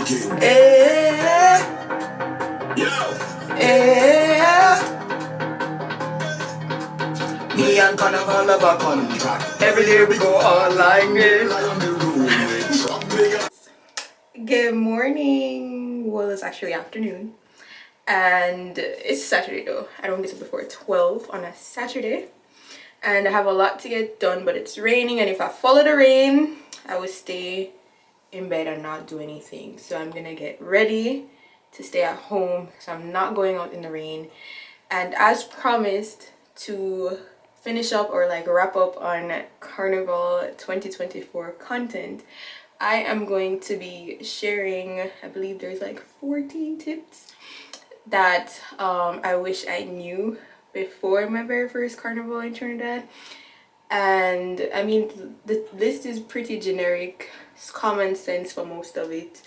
Yeah. Yeah. Me and Carnival have a contract. Every day we go online. Good morning. Well, it's actually afternoon. And it's Saturday though. I don't get up before 12 on a Saturday. And I have a lot to get done, but it's raining. And if I follow the rain, I will stay in bed and not do anything. So I'm gonna get ready to stay at home. So I'm not going out in the rain. And as promised, to finish up or like wrap up on Carnival 2024 content, I am going to be sharing, I believe there's like 14 tips that I wish I knew before my very first Carnival in Trinidad. And I mean, the list is pretty generic. It's common sense for most of it,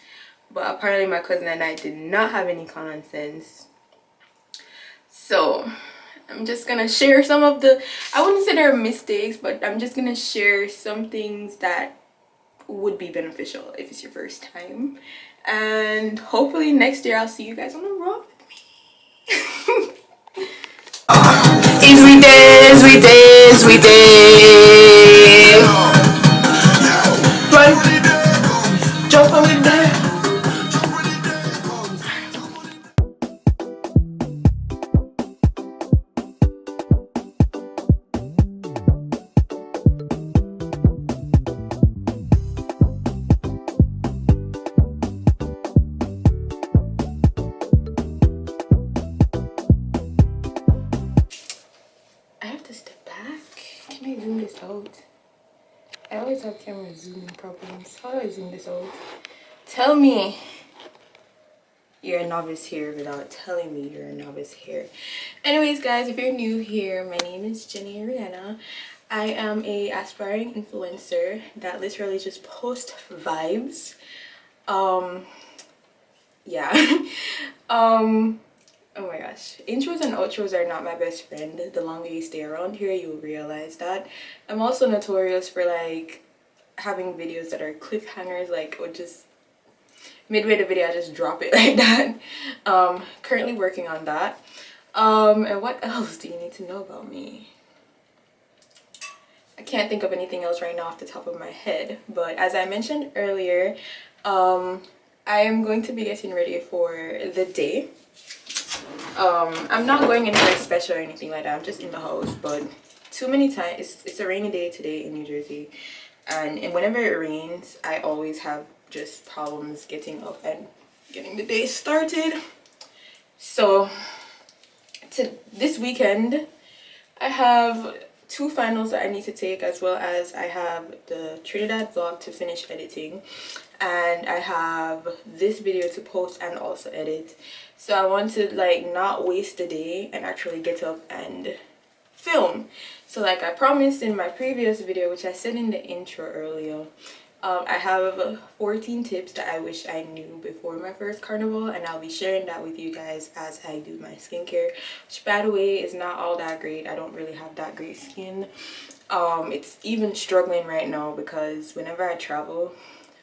but apparently my cousin and I did not have any common sense. So I'm just gonna share some of the, I wouldn't say they're mistakes, but I'm just gonna share some things that would be beneficial if it's your first time. And hopefully next year I'll see you guys on the road with me. We did. Jump on with that. I have to step back. Can I zoom this out? I always have camera zooming problems. How do I zoom this out? Tell me you're a novice here without telling me you're a novice here. Anyways, guys, if you're new here, my name is Jenny Ariana. I am a aspiring influencer that literally just posts vibes. Yeah. Oh my gosh, intros and outros are not my best friend. The longer you stay around here, you'll realize that. I'm also notorious for like having videos that are cliffhangers, like, or just midway the video I just drop it like that. Currently working on that. And what else do you need to know about me? I can't think of anything else right now off the top of my head, but as I mentioned earlier, I am going to be getting ready for the day. I'm not going anywhere special or anything like that. I'm just in the house, but too many times it's a rainy day today in New Jersey, and whenever it rains I always have just problems getting up and getting the day started. So this weekend I have 2 finals that I need to take, as well as I have the Trinidad vlog to finish editing, and I have this video to post and also edit. So I want to like not waste the day and actually get up and film. So like I promised in my previous video, which I said in the intro earlier, I have 14 tips that I wish I knew before my first Carnival, and I'll be sharing that with you guys as I do my skincare, which by the way is not all that great. I don't really have that great skin. It's even struggling right now because whenever I travel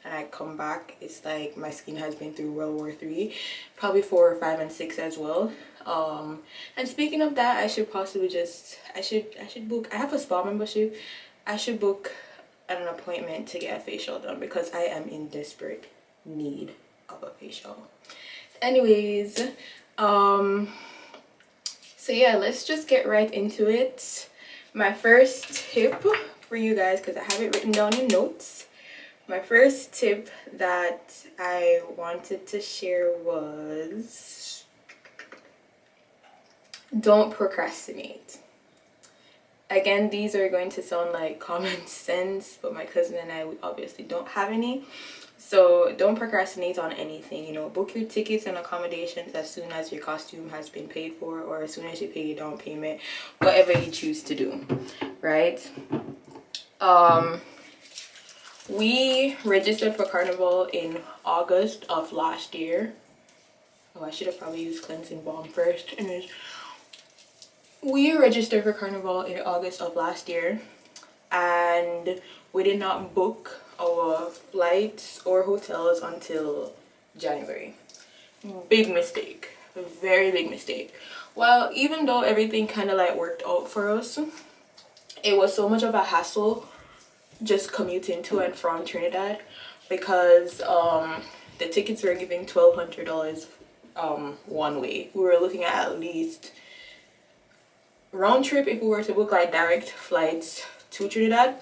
and I come back, it's like my skin has been through World War III, probably 4, 5, and 6 as well. And speaking of that, I should possibly just I should book, I have a spa membership, I should book an appointment to get a facial done because I am in desperate need of a facial. Anyways, so yeah, let's just get right into it. My first tip for you guys, because I have it written down in notes, my first tip that I wanted to share was don't procrastinate. Again, these are going to sound like common sense, but my cousin and I obviously don't have any. So don't procrastinate on anything. You know, book your tickets and accommodations as soon as your costume has been paid for, or as soon as you pay your down payment, whatever you choose to do, right? We registered for Carnival in August of last year. Oh, I should have probably used cleansing balm first. Anyways, we registered for Carnival in August of last year, and we did not book our flights or hotels until January. Big mistake, a very big mistake. Well, even though everything kind of like worked out for us, it was so much of a hassle just commuting to and from Trinidad because the tickets were giving $1,200 one way. We were looking at least round trip, if we were to book like direct flights to Trinidad,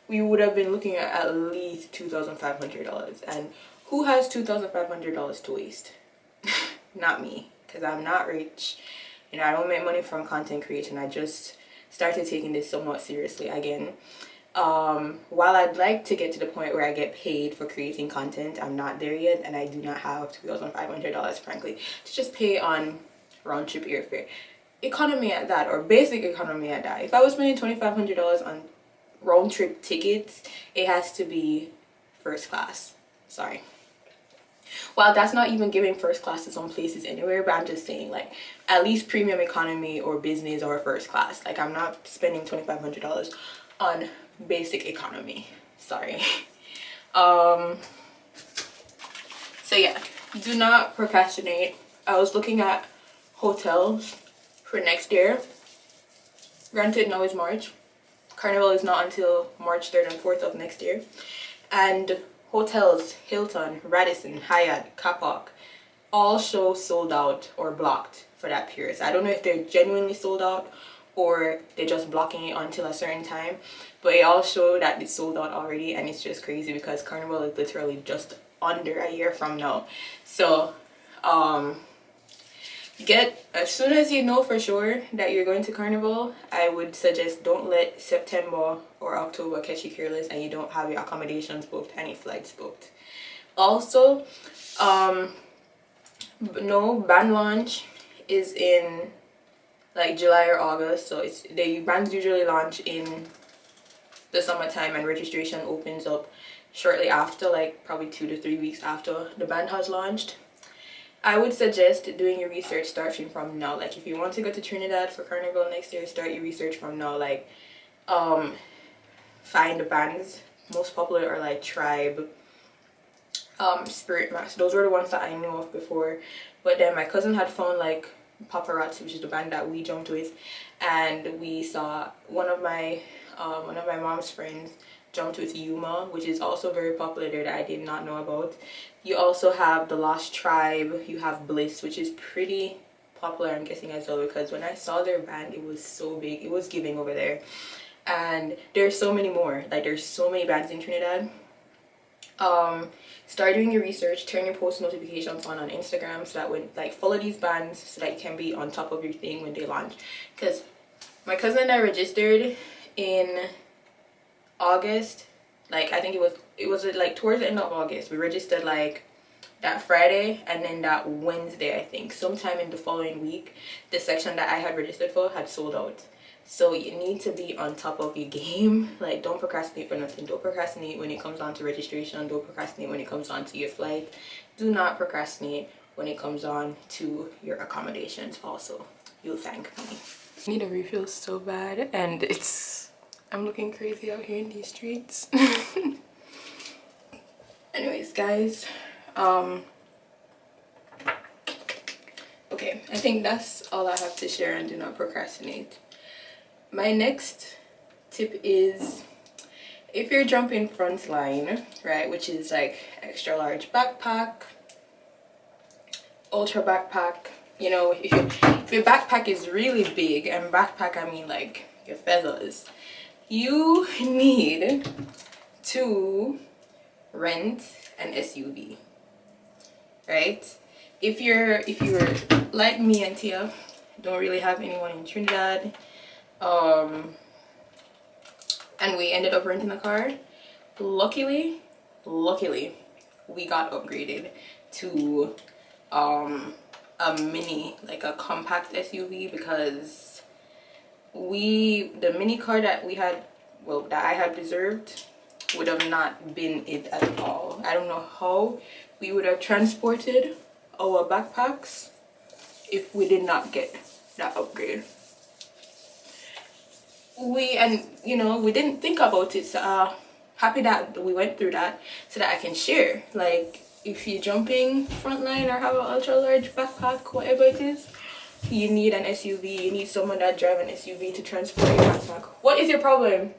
we would have been looking at least $2,500. And who has $2,500 to waste? Not me, because I'm not rich. You know, I don't make money from content creation. I just started taking this somewhat seriously again. While I'd like to get to the point where I get paid for creating content, I'm not there yet, and I do not have $2,500, frankly, to just pay on round trip airfare. Economy at that, or basic economy at that. If I was spending $2,500 on round trip tickets, it has to be first class. Sorry. Well, that's not even giving first class to some places anywhere, but I'm just saying, like, at least premium economy or business or first class. Like, I'm not spending $2,500 on basic economy. Sorry. So yeah, do not procrastinate. I was looking at hotels for next year. Granted, now is March. Carnival is not until March 3rd and 4th of next year. And hotels, Hilton, Radisson, Hyatt, Kapak, all show sold out or blocked for that period. So I don't know if they're genuinely sold out or they're just blocking it until a certain time, but it all show that it's sold out already, and it's just crazy because Carnival is literally just under a year from now. So get, as soon as you know for sure that you're going to Carnival, I would suggest don't let September or October catch you careless and you don't have your accommodations booked, any flights booked. Also, no, band launch is in like July or August, so it's, the bands usually launch in the summertime, and registration opens up shortly after, like probably 2 to 3 weeks after the band has launched. I would suggest doing your research starting from now. Like, if you want to go to Trinidad for Carnival next year, start your research from now. Like, find the bands. Most popular are like Tribe, Spirit Max. Those were the ones that I knew of before. But then my cousin had found like Paparazzi, which is the band that we jumped with, and we saw one of my mom's friends jumped with Yuma, which is also very popular there that I did not know about. You also have the Lost Tribe, you have Bliss, which is pretty popular, I'm guessing, as well, because when I saw their band, it was so big, it was giving over there. And there's so many more, like there's so many bands in Trinidad. Start doing your research, turn your post notifications on Instagram, so that when, like, follow these bands so that you can be on top of your thing when they launch. Because my cousin and I registered in August, like I think it was like towards the end of August. We registered like that Friday, and then that Wednesday, I think sometime in the following week, the section that I had registered for had sold out. So you need to be on top of your game. Like, don't procrastinate for nothing. Don't procrastinate when it comes on to registration. Don't procrastinate when it comes on to your flight. Do not procrastinate when it comes on to your accommodations also. You'll thank me. I need a refill so bad, and I'm looking crazy out here in these streets. Anyways, guys, okay, I think that's all I have to share on do not procrastinate. My next tip is, if you're jumping frontline, right, which is like extra large backpack, ultra backpack, you know, if your backpack is really big, and backpack I mean like your feathers, you need to rent an SUV, right? If you're like me and Tia, don't really have anyone in Trinidad, and we ended up renting a car, luckily we got upgraded to a mini, like a compact SUV, because the mini car that we had, well, that I had reserved, would have not been it at all. I don't know how we would have transported our backpacks if we did not get that upgrade. We didn't think about it, so happy that we went through that so that I can share. Like, if you're jumping frontline or have an ultra large backpack, whatever it is, you need an SUV. You need someone that drive an SUV to transport your backpack. What is your problem?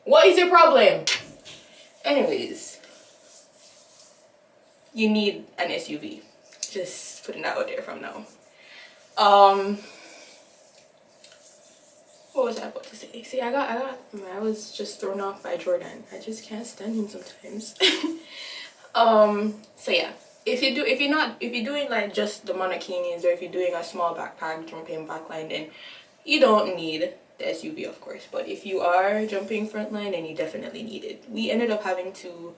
What is your problem? Anyways, you need an SUV. Just putting that out there from now. What was I about to say? See, I was just thrown off by Jordan. I just can't stand him sometimes. So yeah, if you're doing like just the monokinis, or if you're doing a small backpack jumping backline, then you don't need the SUV, of course. But if you are jumping frontline, then you definitely need it. We ended up having to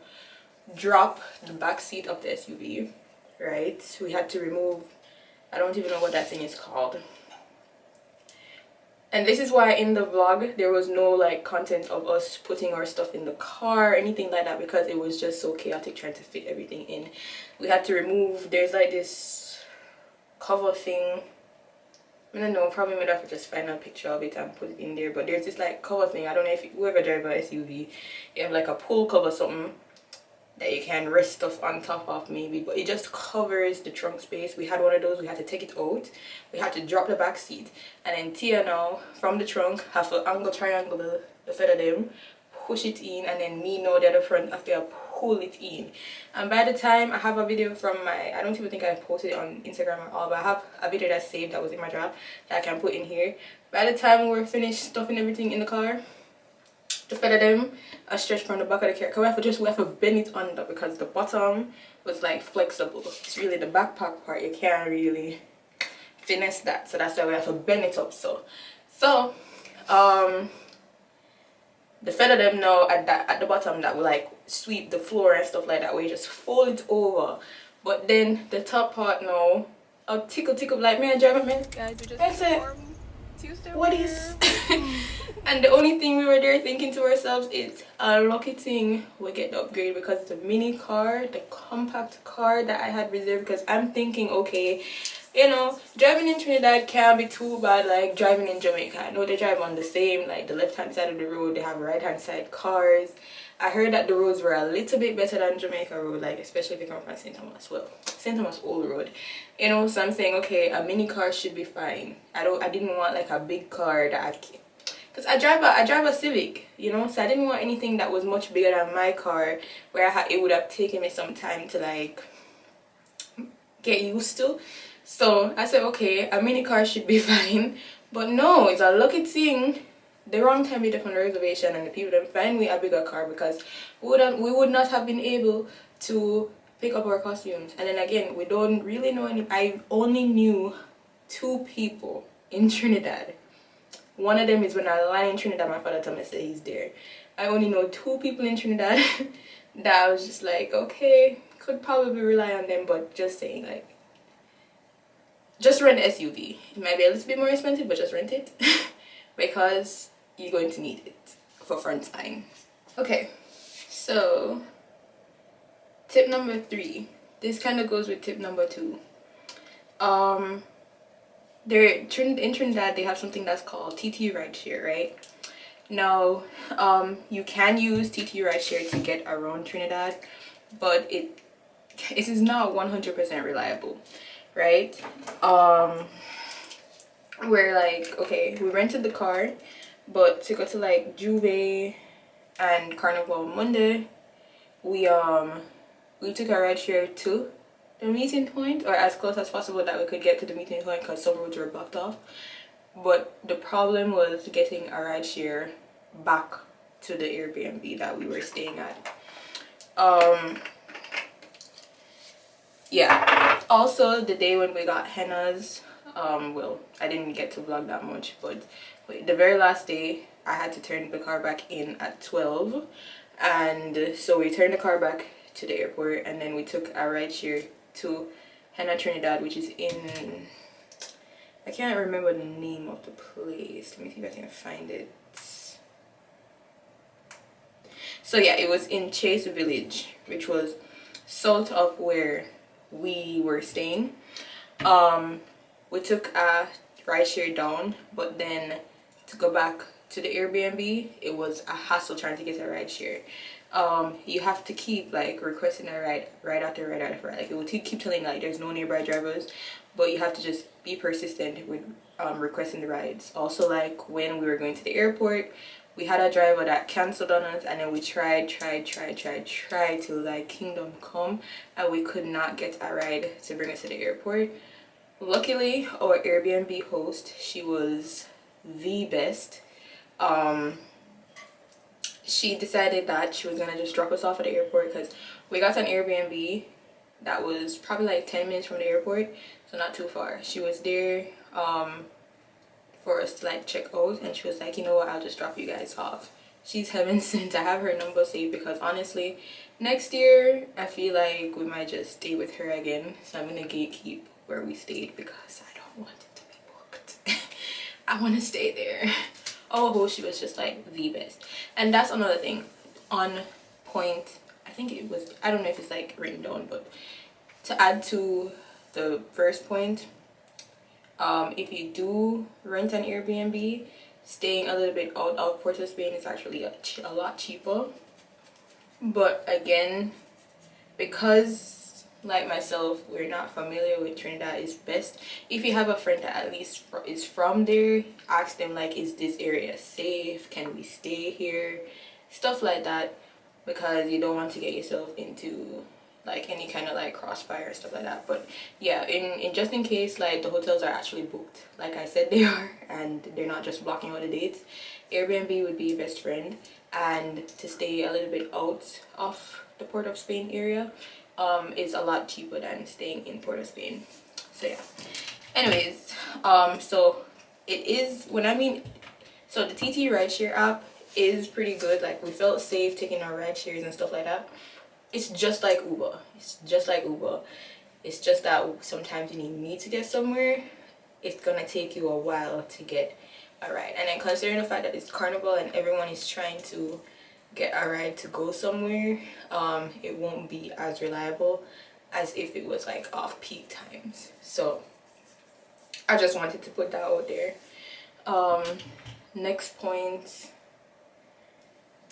drop the back seat of the SUV, right? We had to remove, I don't even know what that thing is called. And this is why in the vlog there was no like content of us putting our stuff in the car or anything like that, because it was just so chaotic trying to fit everything in. We had to remove, there's like this cover thing. I don't know, probably might have to just find a picture of it and put it in there, but there's this like cover thing. I don't know if whoever drives an SUV, you have like a pull cover something that you can rest stuff on top of maybe, but it just covers the trunk space. We had one of those. We had to take it out, we had to drop the back seat, and then Tia now from the trunk have to angle triangle the feather them, push it in, and then me know the other front have to pull it in. And by the time I have a video from my, I don't even think I posted it on Instagram at all, but I have a video that's saved that was in my draft that I can put in here. By the time we're finished stuffing everything in the car, the feather them are stretched from the back of the car. We have to bend it under, because the bottom was like flexible. It's really the backpack part, you can't really finesse that, so that's why we have to bend it up. So the feather them now at the bottom that will like sweep the floor and stuff like that, where you just fold it over. But then the top part now, I'll tickle like, man, drive it, man. Guys, we just Tuesday. What is? And the only thing we were there thinking to ourselves is a lucky thing we get the upgrade, because the mini car, the compact car that I had reserved, because I'm thinking, okay, you know, driving in Trinidad can't be too bad like driving in Jamaica. I know they drive on the same, like the left hand side of the road, they have right hand side cars. I heard that the roads were a little bit better than Jamaica road, like especially if you come from St. Thomas. Well, St. Thomas Old Road, you know. So I'm saying, okay, a mini car should be fine. I didn't want like a big car that because I drive a Civic, you know, so I didn't want anything that was much bigger than my car, where it would have taken me some time to like get used to. So I said, okay, a mini car should be fine. But no, it's a lucky thing the wrong time we did on the reservation and the people didn't find me a bigger car, because we would not have been able to pick up our costumes. And then again, we don't really know any. I only knew 2 people in Trinidad. One of them is when I land in Trinidad, my father told me say he's there. I only know 2 people in Trinidad that I was just like, okay, could probably rely on them, but just saying, like, just rent an SUV. It might be a little bit more expensive, but just rent it because you're going to need it for frontline. Okay, so tip number 3. This kind of goes with tip number 2. In Trinidad they have something that's called TT rideshare, right? Now you can use TT rideshare to get around Trinidad, but it is not 100% reliable, right? We're like, okay, we rented the car, but to go to like Juve and Carnival on Monday, we took a rideshare to the meeting point, or as close as possible that we could get to the meeting point, because some roads were blocked off. But the problem was getting a rideshare back to the Airbnb that we were staying at. Yeah, also the day when we got hennas, well, I didn't get to vlog that much, but the very last day I had to turn the car back in at 12, and so we turned the car back to the airport, and then we took a rideshare to Henna Trinidad, which is in, I can't remember the name of the place. Let me see if I can find it. So yeah, it was in Chase Village, which was south of where we were staying. We took a rideshare down, but then to go back to the Airbnb, it was a hassle trying to get a ride share. You have to keep like requesting a ride right after ride after ride. Like it will keep telling you like there's no nearby drivers, but you have to just be persistent with requesting the rides. Also, like when we were going to the airport, we had a driver that canceled on us, and then we tried to like kingdom come, and we could not get a ride to bring us to the airport. Luckily, our Airbnb host, she was the best. She decided that she was gonna just drop us off at the airport, because we got an Airbnb that was probably like 10 minutes from the airport, so not too far. She was there for us to like check out, and she was like, you know what, I'll just drop you guys off. She's heaven sent. I have her number saved, because honestly next year I feel like we might just stay with her again, so I'm gonna gatekeep where we stayed because I don't want it to be booked. I want to stay there. Oh, she was just like the best. And that's another thing on point. I think it was, I don't know if it's like written down, but to add to the first point, if you do rent an Airbnb, staying a little bit out of Port of Spain is actually a lot cheaper. But again, because like myself, we're not familiar with Trinidad, is best if you have a friend that at least is from there. Ask them like, is this area safe? Can we stay here? Stuff like that, because you don't want to get yourself into like any kind of like crossfire and stuff like that. But yeah, in just in case, like the hotels are actually booked like I said they are, and they're not just blocking all the dates, Airbnb would be your best friend. And to stay a little bit out of the Port of Spain area is a lot cheaper than staying in Port of Spain. So yeah, anyways, so it is, when I mean, so the TT rideshare app is pretty good. Like we felt safe taking our ride shares and stuff like that. It's just like Uber. It's just like Uber. It's just that sometimes you need to get somewhere, it's gonna take you a while to get a ride. And then considering the fact that it's Carnival and everyone is trying to get a ride to go somewhere, it won't be as reliable as if it was like off peak times. So I just wanted to put that out there. Next point,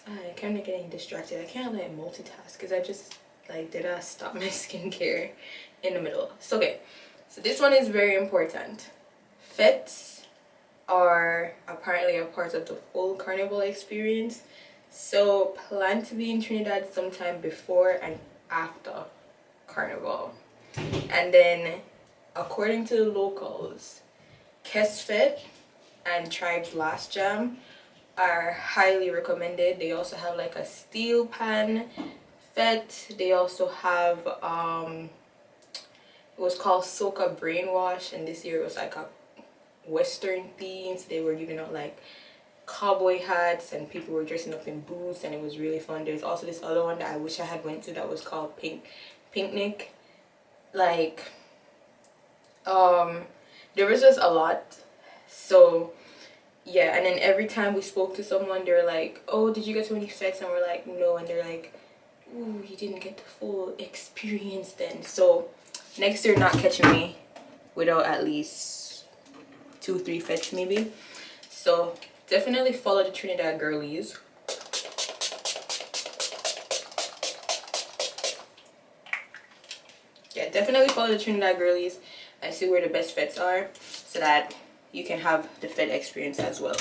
I kind of getting distracted. I can't like multitask because I just like did I stop my skincare in the middle. So okay, so this one is very important. Fets are apparently a part of the full Carnival experience, so plan to be in Trinidad sometime before and after Carnival. And then according to the locals, Kesfet and Tribe's Last Jam are highly recommended. They also have like a steel pan fet. They also have it was called Soca Brainwash, and this year it was like a Western theme. So they were giving out like cowboy hats and people were dressing up in boots, and it was really fun. There's also this other one that I wish I had went to that was called Picnic. Like there was just a lot. So yeah, and then every time we spoke to someone, they were like, oh, did you get to any fets? And we're like, no. And they're like, ooh, you didn't get the full experience then. So next year, not catching me without at least 2-3 fets maybe. So definitely follow the Trinidad girlies. Yeah, definitely follow the Trinidad girlies and see where the best fets are, so that you can have the fet experience as well.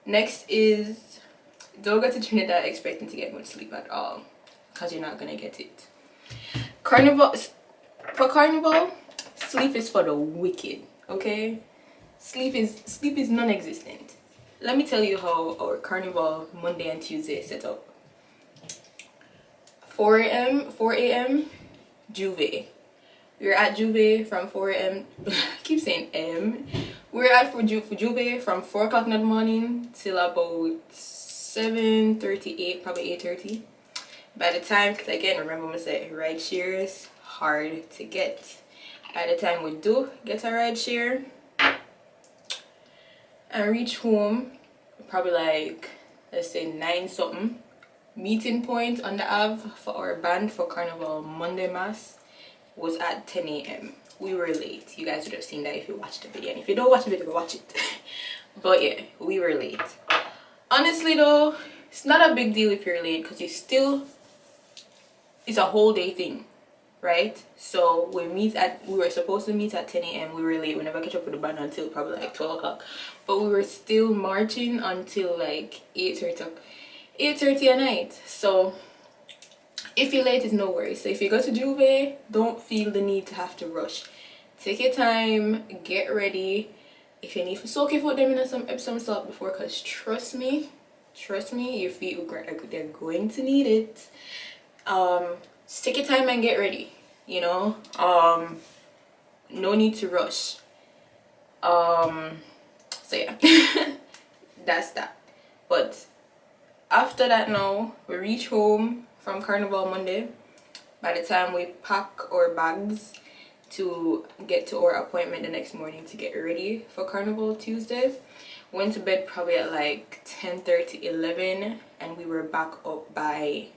Next is, don't go to Trinidad expecting to get much sleep at all, because you're not gonna get it. Carnival, sleep is for the wicked, okay? Sleep is non-existent. Let me tell you how our Carnival Monday and Tuesday is set up. 4 a.m. Juve. We were at Juve from 4 a.m. I keep saying M. We were at Juve from 4 o'clock in the morning till about 7:38, probably 8:30. By the time, because again, remember I said ride shares hard to get. By the time we do get a ride share and reach home, probably like, let's say 9 something. Meeting point on the Ave for our band for Carnival Monday Mass was at 10 a.m. we were late. You guys would have seen that if you watched the video, and if you don't watch the video, go watch it. But yeah, we were late. Honestly though, it's not a big deal if you're late, because it's a whole day thing, right? So we were supposed to meet at 10 a.m. we were late. We never catch up with the band until probably like 12 o'clock, but we were still marching until like 8:30 at night. So if you're late, it's no worries. So if you go to Juve, don't feel the need to have to rush. Take your time, get ready. If you need to soak your foot them in some Epsom salt before, because trust me, your feet they're going to need it. Just take your time and get ready, you know. No need to rush. So yeah, that's that. But after that, now we reach home from Carnival Monday. By the time we pack our bags to get to our appointment the next morning to get ready for Carnival Tuesday, went to bed probably at like 10:30, 11, and we were back up by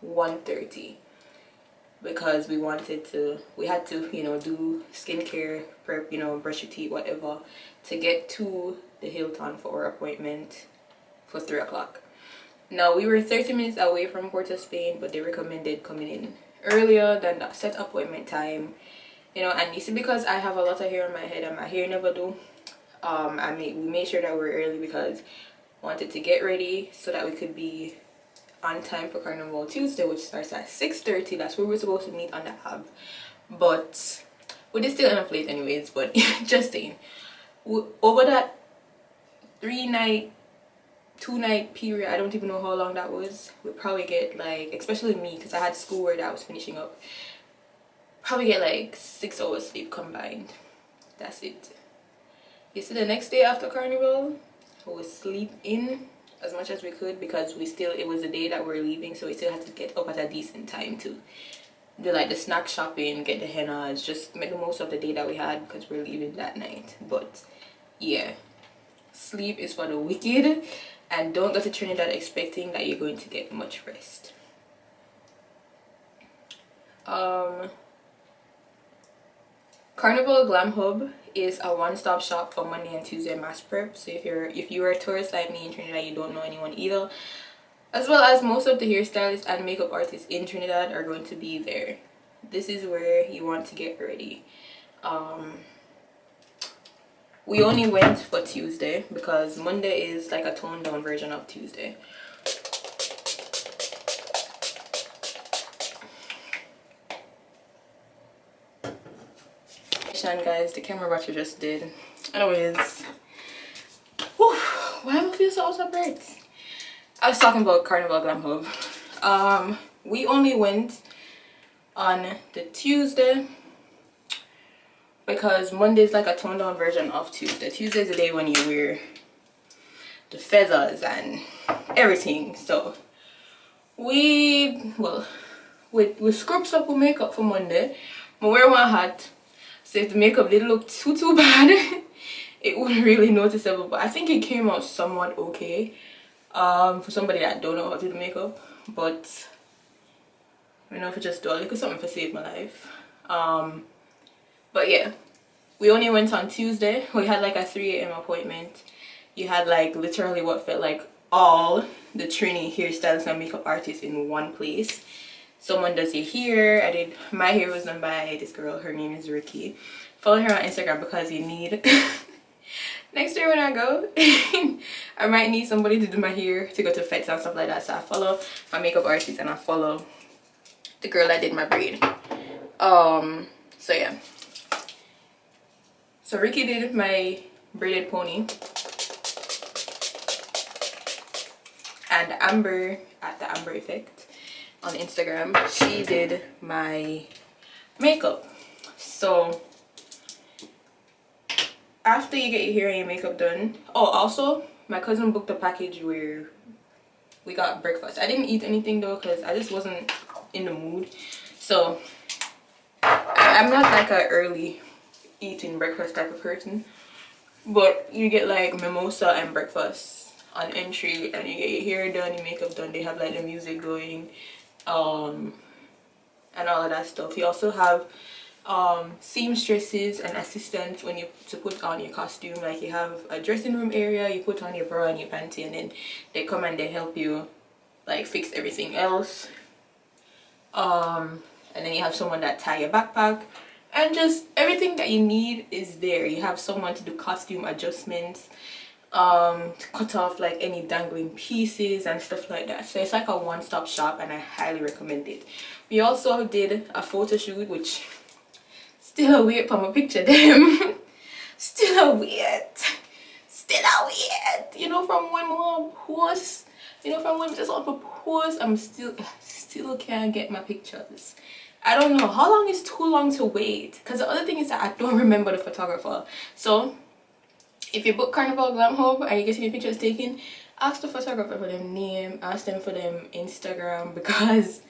1:30 because we had to, you know, do skincare prep, you know, brush your teeth, whatever, to get to the Hilton for our appointment for 3 o'clock. Now we were 30 minutes away from Port of Spain, but they recommended coming in earlier than that set appointment time, you know. And you see, because I have a lot of hair on my head and my hair never do, we made sure that we were early because I wanted to get ready so that we could be on time for Carnival Tuesday, which starts at 6:30. That's where we're supposed to meet on the hub, but we did still end up late anyways. But just saying, over that 2-night period, I don't even know how long that was, we probably get like, especially me because I had schoolwork that I was finishing up, probably get like 6 hours sleep combined. That's it. You see, the next day after Carnival, we would sleep in as much as we could because it was the day that we're leaving, so we still had to get up at a decent time to do like the snack shopping, get the hennas, just make the most of the day that we had because we're leaving that night. But yeah, sleep is for the wicked, and don't go to Trinidad expecting that you're going to get much rest. Carnival Glam Hub is a one-stop shop for Monday and Tuesday mass prep. So if you're a tourist like me in Trinidad, you don't know anyone either, as well as most of the hairstylists and makeup artists in Trinidad are going to be there. This is where you want to get ready. We only went for Tuesday because Monday is like a toned down version of Tuesday. Guys, the camera battery just did. Anyways, whew, why am I feel so out of breath? I was talking about Carnival Glam Hub. We only went on the Tuesday because Monday is like a toned down version of Tuesday. Tuesday is the day when you wear the feathers and everything. So we scrubs up with makeup for Monday. I wear one hat, so if the makeup didn't look too bad, it wasn't really noticeable. But I think it came out somewhat okay for somebody that don't know how to do makeup. But you know, if I just do a little something to save my life. But yeah, we only went on Tuesday. We had like a 3 a.m. appointment. You had like literally what felt like all the Trini hairstylists and makeup artists in one place. Someone does your hair. My hair was done by this girl. Her name is Ricky. Follow her on Instagram because you need next year when I go I might need somebody to do my hair to go to fets and stuff like that. So I follow my makeup artist and I follow the girl that did my braid. So yeah, so Ricky did my braided pony, and Amber at the Amber Effect on Instagram, she did my makeup. So after you get your hair and your makeup done, oh, also my cousin booked a package where we got breakfast. I didn't eat anything though because I just wasn't in the mood. So I'm not like a early eating breakfast type of person, but you get like mimosa and breakfast on entry, and you get your hair done, your makeup done. They have like the music going and all of that stuff. You also have seamstresses and assistants when you to put on your costume. Like you have a dressing room area, you put on your bra and your panty, and then they come and they help you like fix everything else. And then you have someone that tie your backpack, and just everything that you need is there. You have someone to do costume adjustments, to cut off like any dangling pieces and stuff like that. So it's like a one-stop shop, and I highly recommend it. We also did a photo shoot, which still a wait for my picture them. Still a wait, you know, from when mom post, you know, from when just on post, I'm still can't get my pictures. I don't know how long is too long to wait, because the other thing is that I don't remember the photographer. So if you book Carnival Glam Hub and you get your pictures taken, ask the photographer for their name, ask them for them Instagram, because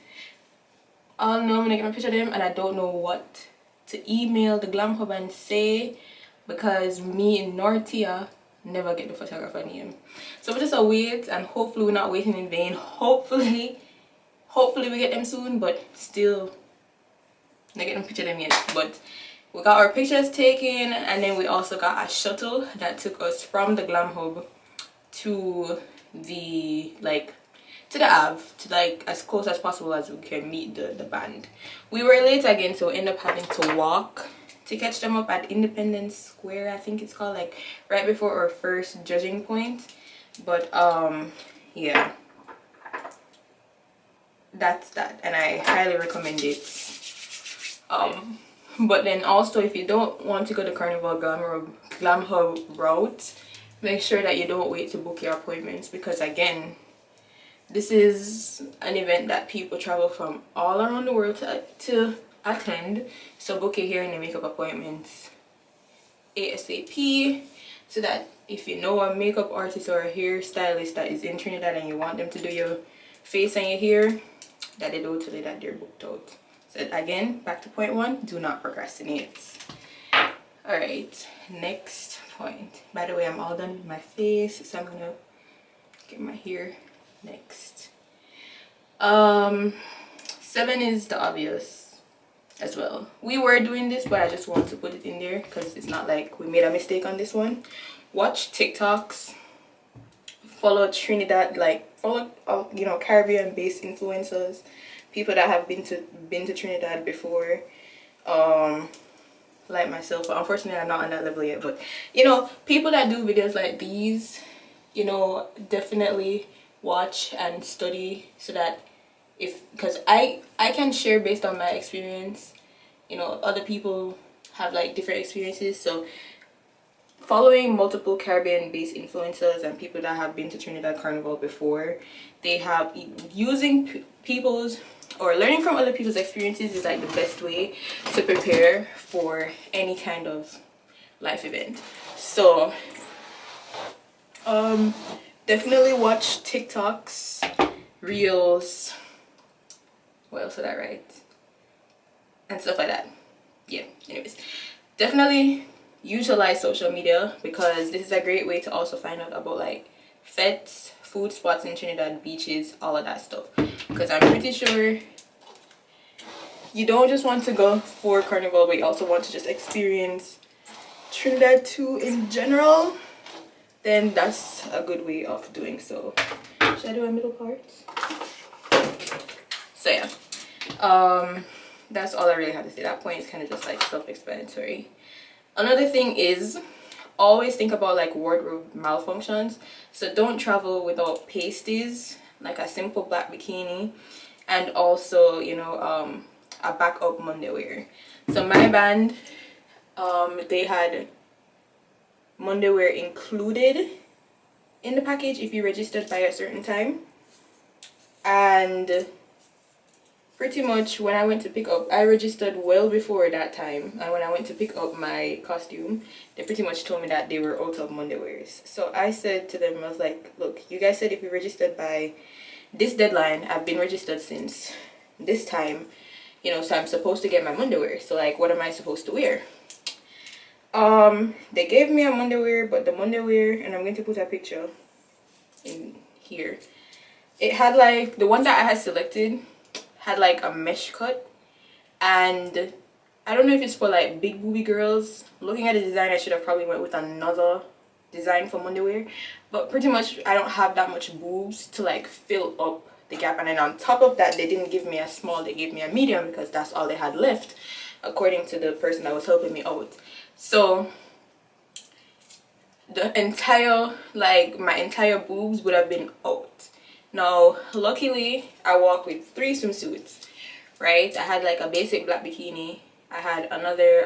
I'll know when I get my picture of them and I don't know what to email the Glam Hub and say, because me and Nortia never get the photographer name. So we're just a wait, and hopefully we're not waiting in vain. Hopefully we get them soon, but still not getting a picture of them yet. But we got our pictures taken, and then we also got a shuttle that took us from the Glam Hub to the to the Ave, to like as close as possible as we can meet the band. We were late again, so we ended up having to walk to catch them up at Independence Square, I think it's called, like right before our first judging point. But yeah, that's that, and I highly recommend it. But then also, if you don't want to go to Carnival Glam Hub route, make sure that you don't wait to book your appointments, because again, this is an event that people travel from all around the world to attend. So book your hair and your makeup appointments ASAP, so that if you know a makeup artist or a hairstylist that is in Trinidad and you want them to do your face and your hair, that they don't tell you that they're booked out. So again, back to point one, do not procrastinate. Alright, next point. By the way, I'm all done with my face, so I'm gonna get my hair next. 7 is the obvious as well. We were doing this, but I just want to put it in there because it's not like we made a mistake on this one. Watch TikToks, follow Trinidad, like follow you know, Caribbean based influencers, people that have been to Trinidad before, like myself. But unfortunately I'm not on that level yet, but you know, people that do videos like these, you know, definitely watch and study, so that because I can share based on my experience. You know, other people have like different experiences, so following multiple Caribbean based influencers and people that have been to Trinidad Carnival before, they have using people's or learning from other people's experiences is like the best way to prepare for any kind of life event. So definitely watch TikToks, reels, what else did I write, and stuff like that. Yeah, anyways, definitely utilize social media, because this is a great way to also find out about like fetes, food spots in Trinidad, beaches, all of that stuff, because I'm pretty sure you don't just want to go for Carnival, but you also want to just experience Trinidad too in general. Then that's a good way of doing so. Should I do a middle part? So yeah, that's all I really have to say. That point is kind of just like self-explanatory. Another thing is, always think about like wardrobe malfunctions. So don't travel without pasties, like a simple black bikini, and also, you know, a backup Monday wear. So my band, they had Monday wear included in the package if you registered by a certain time. And pretty much when I went to pick up, I registered well before that time, and when I went to pick up my costume, they pretty much told me that they were out of Monday wears. So I said to them, I was like, look, you guys said if you registered by this deadline, I've been registered since this time, you know, so I'm supposed to get my Monday wear. So like, what am I supposed to wear? They gave me a Monday wear, but the Monday wear, and I'm going to put a picture in here, it had like, the one that I had selected had like a mesh cut, and I don't know if it's for like big booby girls. Looking at the design, I should have probably went with another design for Monday wear, but pretty much I don't have that much boobs to like fill up the gap. And then on top of that, they didn't give me a small, they gave me a medium because that's all they had left according to the person that was helping me out. So the entire, like my entire boobs would have been out. Now luckily I walk with 3 swimsuits, right? I had like a basic black bikini, I had another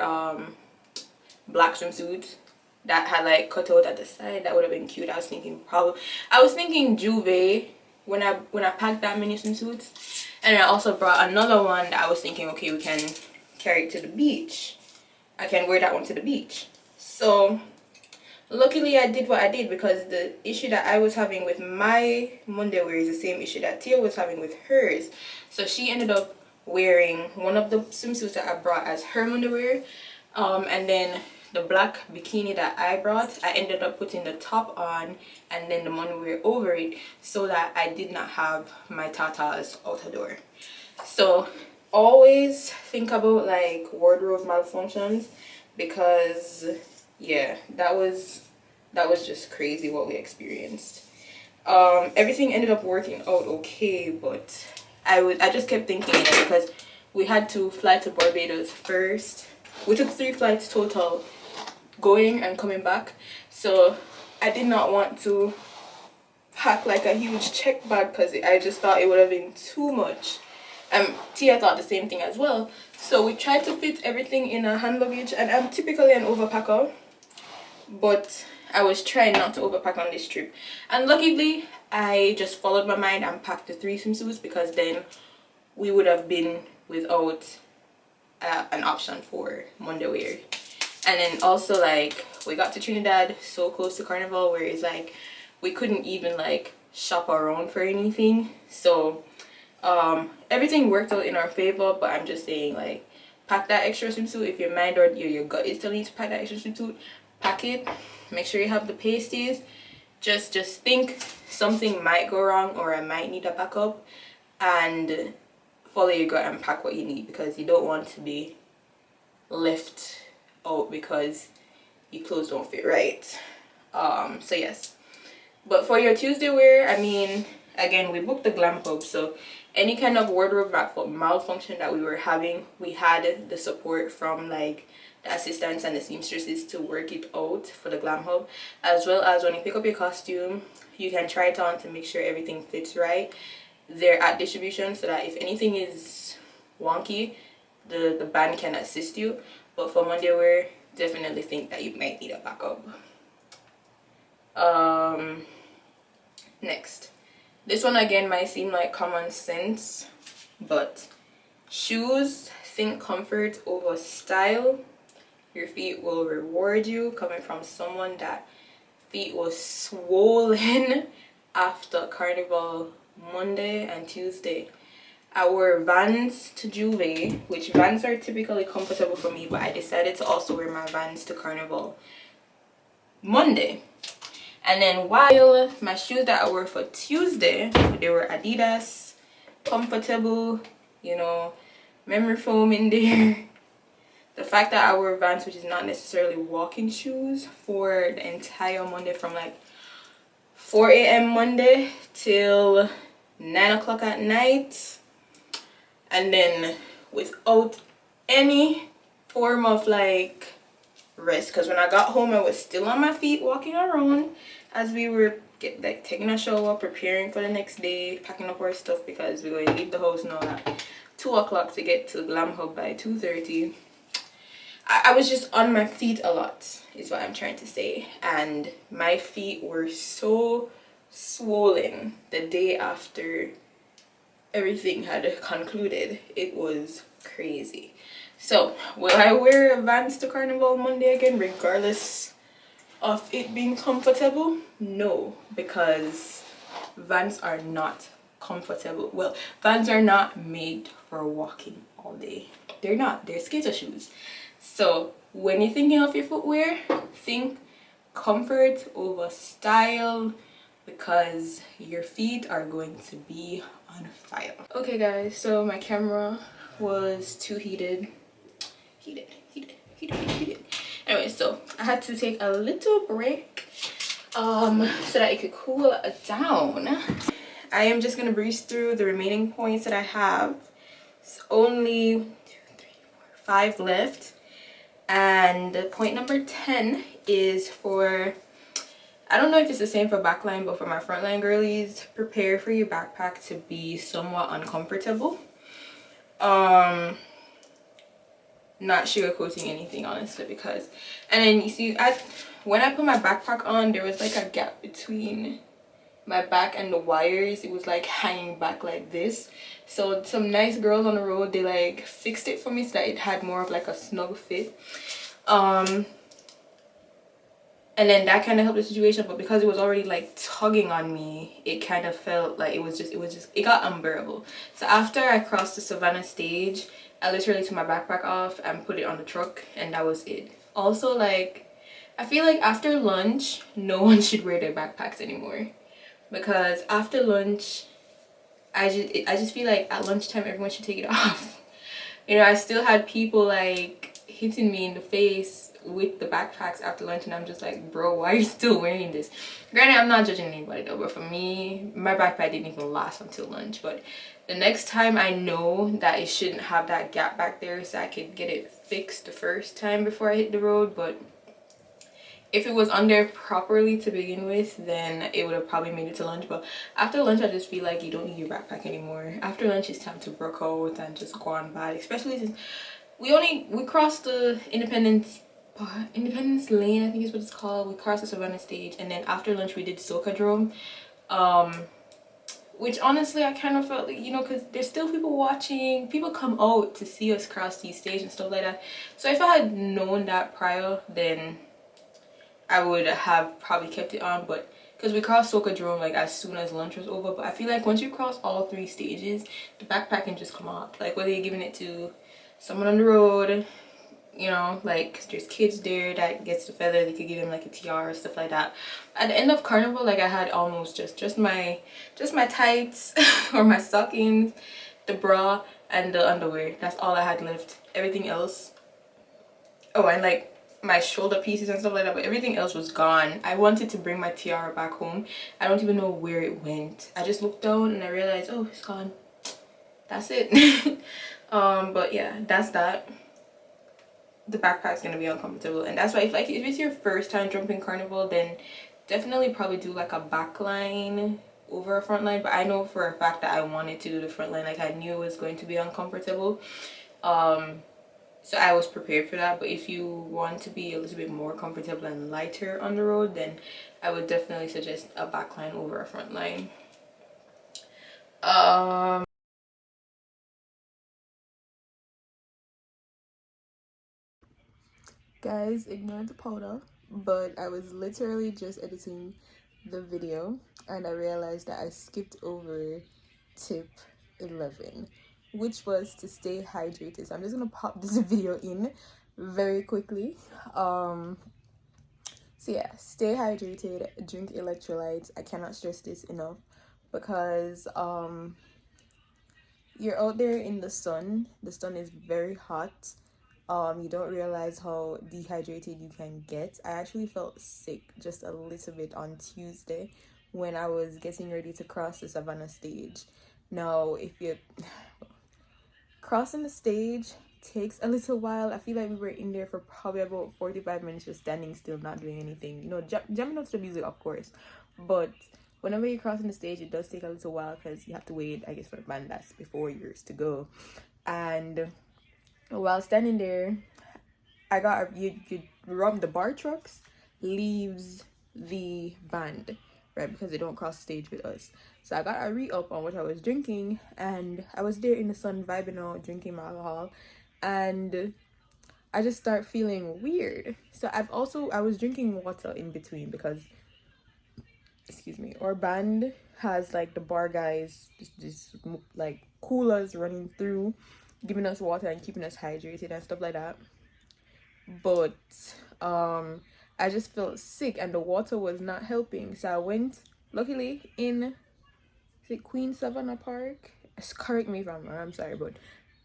black swimsuit that had like cut out at the side. That would have been cute. I was thinking Juve when I packed that many swimsuits. And I also brought another one that I was thinking, okay, we can carry it to the beach. I can wear that one to the beach. So luckily I did what I did, because the issue that I was having with my Monday wear is the same issue that Tia was having with hers. So she ended up wearing one of the swimsuits that I brought as her Monday wear, and then the black bikini that I brought, I ended up putting the top on and then the Monday wear over it, so that I did not have my tatas out the door. So always think about like wardrobe malfunctions, because yeah, that was just crazy what we experienced. Everything ended up working out okay, but I just kept thinking it, because we had to fly to Barbados first. We took 3 flights total, going and coming back, so I did not want to pack like a huge check bag, because I just thought it would have been too much. Tia thought the same thing as well, so we tried to fit everything in a hand luggage, and I'm typically an overpacker, but I was trying not to overpack on this trip. And luckily I just followed my mind and packed the 3 swimsuits, because then we would have been without an option for Monday wear. And then also, like, we got to Trinidad so close to Carnival, where it's like we couldn't even like shop around for anything. So everything worked out in our favor, but I'm just saying, like, pack that extra swimsuit. If your mind or your gut is telling you to pack that extra swimsuit, pack it. Make sure you have the pasties. Just think something might go wrong, or I might need a backup, and follow your gut and pack what you need, because you don't want to be left out because your clothes don't fit right. So yes, but for your Tuesday wear, I mean, again, we booked the Glam Hub, so any kind of wardrobe malfunction that we were having, we had the support from like the assistants and the seamstresses to work it out for the Glam Hub. As well as when you pick up your costume, you can try it on to make sure everything fits right. They're at distribution, so that if anything is wonky, the band can assist you. But for Monday wear, definitely think that you might need a backup. Next, this one again might seem like common sense, but shoes, think comfort over style. Your feet will reward you, coming from someone that feet was swollen after Carnival Monday and Tuesday. I wore Vans to Juve, which Vans are typically comfortable for me, but I decided to also wear my Vans to Carnival Monday. And then while my shoes that I wore for Tuesday, they were Adidas, comfortable, you know, memory foam in there. The fact that I wore Vans, which is not necessarily walking shoes, for the entire Monday, from like 4 a.m. Monday till 9 o'clock at night, and then without any form of like rest, because when I got home I was still on my feet walking around as we were taking a shower, preparing for the next day, packing up our stuff, because we're going to leave the house now at 2 o'clock to get to Glam Hub by 2:30. I was just on my feet a lot, is what I'm trying to say, and my feet were so swollen the day after everything had concluded. It was crazy. So will I wear Vans to Carnival Monday again, regardless of it being comfortable? No, because Vans are not comfortable. Well, Vans are not made for walking all day. They're not. They're skater shoes. So when you're thinking of your footwear, think comfort over style, because your feet are going to be on fire. Okay guys, so my camera was too heated. Anyway, so I had to take a little break so that it could cool down. I am just gonna breeze through the remaining points that I have. It's only 1, 2, 3, 4, 5 left, and point number 10 is for, I don't know if it's the same for backline, but for my frontline girlies, prepare for your backpack to be somewhat uncomfortable. Not sugarcoating anything, honestly, because, and then you see, when I put my backpack on, there was like a gap between my back and the wires. It was like hanging back like this. So some nice girls on the road, they like fixed it for me so that it had more of like a snug fit. And then that kind of helped the situation, but because it was already like tugging on me, it kind of felt like it got unbearable. So after I crossed the Savannah stage, I literally took my backpack off and put it on the truck, and that was it. Also, like, I feel like after lunch, no one should wear their backpacks anymore, because after lunch, I just feel like at lunchtime everyone should take it off. You know, I still had people like hitting me in the face with the backpacks after lunch, and I'm just like, bro, why are you still wearing this? Granted, I'm not judging anybody though, but for me, my backpack didn't even last until lunch. But the next time, I know that it shouldn't have that gap back there, so I could get it fixed the first time before I hit the road. But if it was on there properly to begin with, then it would have probably made it to lunch. But after lunch, I just feel like you don't need your backpack anymore. After lunch, it's time to work out and just go on by, especially since we crossed the Independence Lane, I think is what it's called. We crossed the Savannah stage, and then after lunch we did Socadrome, which honestly I kind of felt like, you know, because there's still people watching. People come out to see us cross these stages and stuff like that. So if I had known that prior, then I would have probably kept it on. But because we crossed Socadrome like as soon as lunch was over, but I feel like once you cross all 3 stages, the backpack can just come off. Like whether you're giving it to someone on the road, you know, like, 'cause there's kids there that gets the feather, they could give them like a tiara, stuff like that. At the end of Carnival, like, I had almost just my tights or my stockings, the bra, and the underwear. That's all I had left. Everything else, oh, and like my shoulder pieces and stuff like that, but everything else was gone. I wanted to bring my tiara back home. I don't even know where it went. I just looked down and I realized, oh, it's gone. That's it. But yeah, that's that. The backpack's gonna be uncomfortable, and that's why if it's your first time jumping Carnival, then definitely probably do like a backline over a front line. But I know for a fact that I wanted to do the front line. Like, I knew it was going to be uncomfortable, so I was prepared for that. But if you want to be a little bit more comfortable and lighter on the road, then I would definitely suggest a backline over a front line. Guys, ignore the powder, but I was literally just editing the video and I realized that I skipped over tip 11, which was to stay hydrated. So I'm just gonna pop this video in very quickly. So yeah, stay hydrated, drink electrolytes. I cannot stress this enough, because you're out there in the sun is very hot. You don't realize how dehydrated you can get. I actually felt sick just a little bit on Tuesday when I was getting ready to cross the Savannah stage. Now, if you're crossing the stage takes a little while. I feel like we were in there for probably about 45 minutes just standing still, not doing anything, you know, jumping out to the music, of course. But whenever you're crossing the stage, it does take a little while because you have to wait, I guess, for the band that's before yours to go. And while standing there, I got you rub the bar trucks leaves the band, right, because they don't cross the stage with us. So I got a re-up on what I was drinking, and I was there in the sun vibing out, drinking my alcohol, and I just start feeling weird. So I was drinking water in between because, excuse me, our band has like the bar guys just like coolers running through, giving us water and keeping us hydrated and stuff like that. But I just felt sick and the water was not helping, so I went, luckily, in, is it Queen Savannah Park? Correct me if I'm wrong, I'm sorry, but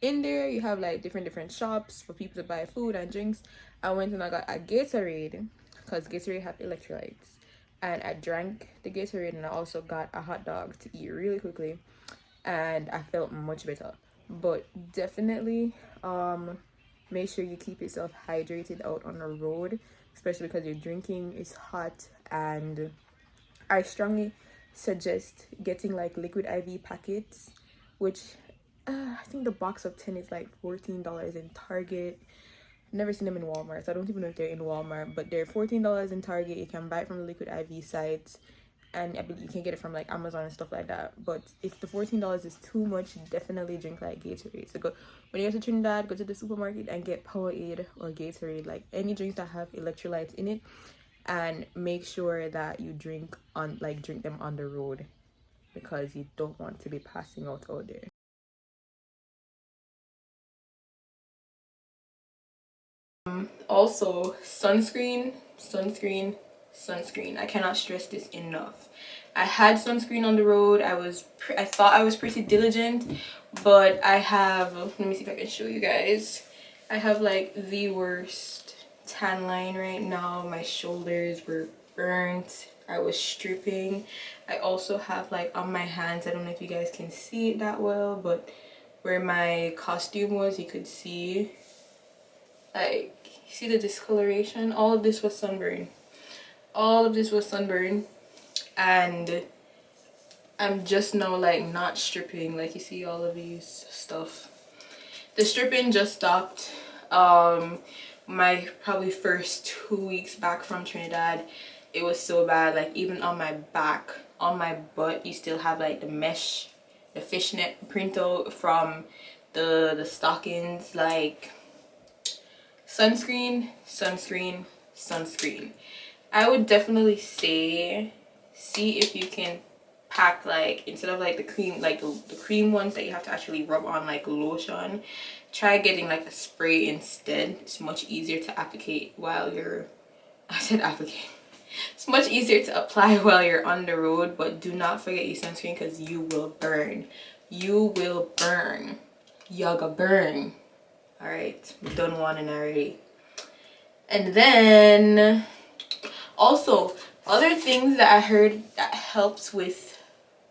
in there you have like different shops for people to buy food and drinks. I went and I got a Gatorade because Gatorade have electrolytes, and I drank the Gatorade, and I also got a hot dog to eat really quickly, and I felt much better. But definitely make sure you keep yourself hydrated out on the road, especially because your drinking is hot. And I strongly suggest getting like liquid IV packets, which I think the box of 10 is like $14 in Target. Never seen them in Walmart, so I don't even know if they're in Walmart, but they're $14 in Target. You can buy it from the liquid IV sites, and I believe you can get it from like Amazon and stuff like that. But if the $14 is too much, definitely drink like Gatorade. So go, when you go to Trinidad, go to the supermarket and get Powerade or Gatorade, like any drinks that have electrolytes in it, and make sure that you drink them on the road, because you don't want to be passing out there. Also, sunscreen. I cannot stress this enough. I had sunscreen on the road. I thought I was pretty diligent, but I have, let me see if I can show you guys. I have like the worst tan line right now. My shoulders were burnt. I was stripping. I also have like on my hands, I don't know if you guys can see it that well, but where my costume was, you could see like, see the discoloration. All of this was sunburn. All of this was sunburn, and I'm just now like not stripping. Like, you see all of these stuff. The stripping just stopped my probably first 2 weeks back from Trinidad. It was so bad. Like, even on my back, on my butt, you still have like the mesh, the fishnet printout from the stockings. Like, sunscreen. I would definitely say, see if you can pack, like, instead of like the cream, like the cream ones that you have to actually rub on like lotion, try getting like a spray instead. It's much easier to applicate while you're, I said applicate, it's much easier to apply while you're on the road. But do not forget your sunscreen, because you will burn. You will burn. Yaga burn. All right, we've done one and already. And then also, other things that I heard that helps with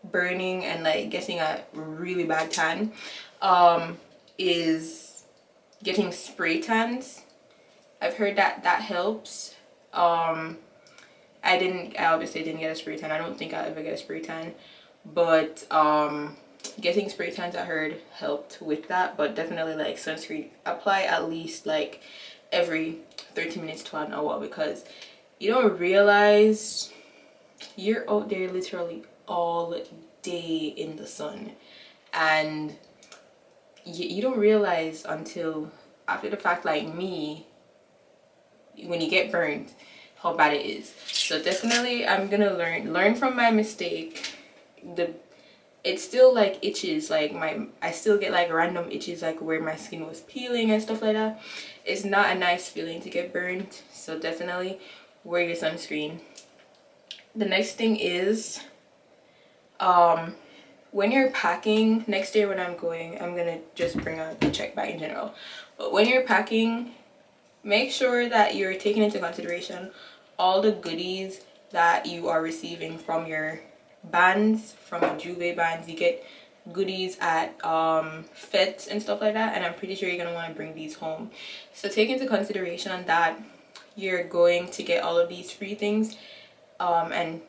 burning and like getting a really bad tan is getting spray tans. I've heard that that helps. I obviously didn't get a spray tan. I don't think I'll ever get a spray tan, but getting spray tans, I heard, helped with that. But definitely, like, sunscreen, apply at least like every 30 minutes to an hour, because you don't realize you're out there literally all day in the sun, and you don't realize until after the fact, like me, when you get burned, how bad it is. So definitely I'm gonna learn from my mistake. It still like itches, like I still get like random itches, like where my skin was peeling and stuff like that. It's not a nice feeling to get burned, so definitely wear your sunscreen. The next thing is when you're packing, next year when I'm going, I'm gonna just bring a check bag in general, but when you're packing, make sure that you're taking into consideration all the goodies that you are receiving from your bands, from your Juve bands. You get goodies at fets and stuff like that, and I'm pretty sure you're gonna want to bring these home. So take into consideration that you're going to get all of these free things, and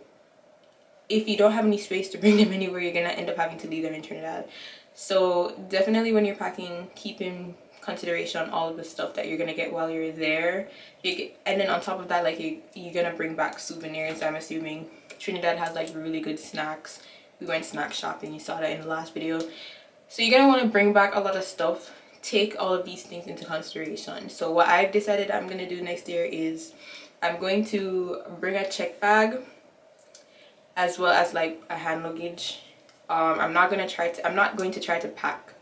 if you don't have any space to bring them anywhere, you're gonna end up having to leave them in Trinidad. So definitely when you're packing, keep in consideration all of the stuff that you're gonna get while you're there. And then on top of that, like, you're gonna bring back souvenirs. I'm assuming Trinidad has like really good snacks. We went snack shopping, you saw that in the last video. So you're gonna want to bring back a lot of stuff. Take all of these things into consideration. So what I've decided I'm gonna do next year is I'm going to bring a check bag, as well as like a hand luggage. I'm not going to try to pack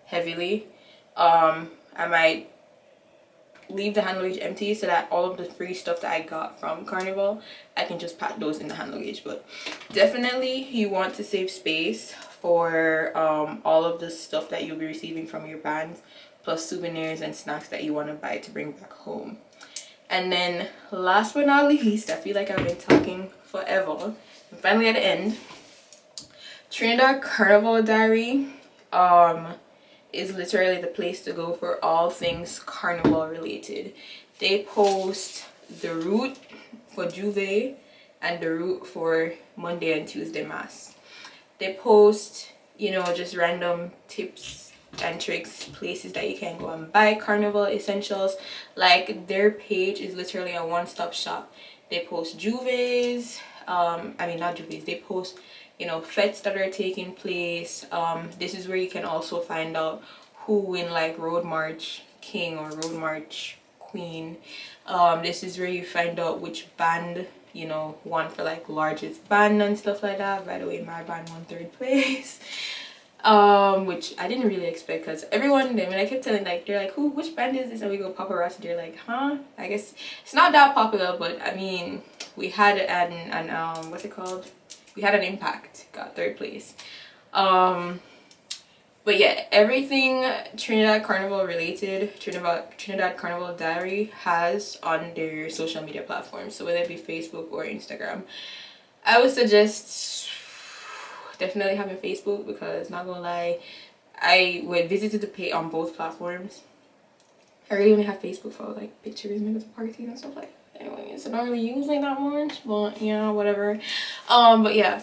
heavily. I might leave the hand luggage empty so that all of the free stuff that I got from Carnival, I can just pack those in the hand luggage. But definitely you want to save space for all of the stuff that you'll be receiving from your bands, plus souvenirs and snacks that you want to buy to bring back home. And then last but not least, I feel like I've been talking forever. And finally at the end, Trinidad Carnival Diary is literally the place to go for all things carnival related. They post the route for Juve and the route for Monday and Tuesday Mass. They post, you know, just random tips and tricks, places that you can go and buy carnival essentials. Like, their page is literally a one-stop shop. They post Juves, I mean not Juves, they post, you know, fetes that are taking place. This is where you can also find out who win like Road March King or Road March Queen. This is where you find out which band, you know, won for like largest band and stuff like that. By the way, my band won 3rd place. Which I didn't really expect, because everyone then when I kept telling, like, they're like, who, which band is this, and we go paparazzi, they're like, huh, I guess it's not that popular. But I mean, we had an what's it called, we had an impact, got 3rd place. But yeah, everything Trinidad Carnival related, Trinidad Carnival Diary has on their social media platforms. So whether it be Facebook or Instagram, I would suggest definitely having Facebook, because not gonna lie, I would visit the page on both platforms. I really only have Facebook for like pictures, maybe the parties and stuff like that. Anyways, I don't really use like that much, but yeah, whatever. But yeah,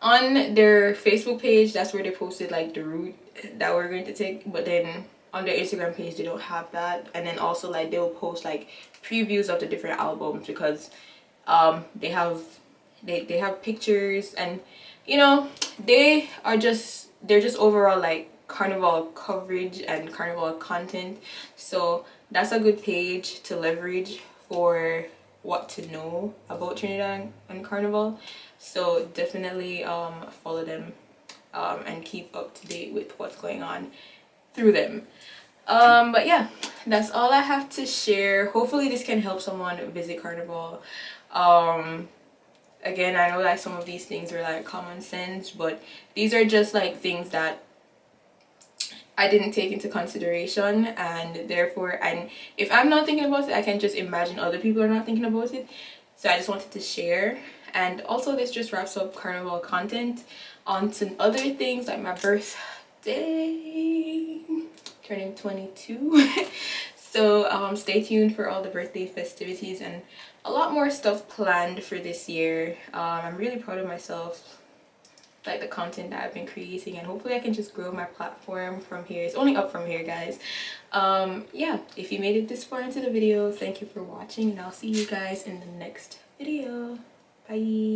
on their Facebook page, that's where they posted like the route that we're going to take. But then on their Instagram page, they don't have that. And then also like they'll post like previews of the different albums, because they have pictures, and you know, they're just overall like carnival coverage and carnival content. So that's a good page to leverage for what to know about Trinidad and Carnival. So definitely follow them and keep up to date with what's going on through them. But yeah, that's all I have to share. Hopefully this can help someone visit Carnival. Again, I know like some of these things are like common sense, but these are just like things that I didn't take into consideration, and therefore, and if I'm not thinking about it, I can just imagine other people are not thinking about it. So I just wanted to share. And also, this just wraps up Carnival content. On to other things like my birthday, turning 22. So stay tuned for all the birthday festivities and a lot more stuff planned for this year. I'm really proud of myself, like the content that I've been creating, and hopefully I can just grow my platform from here. It's only up from here, guys. Yeah, if you made it this far into the video, thank you for watching, and I'll see you guys in the next video. Bye.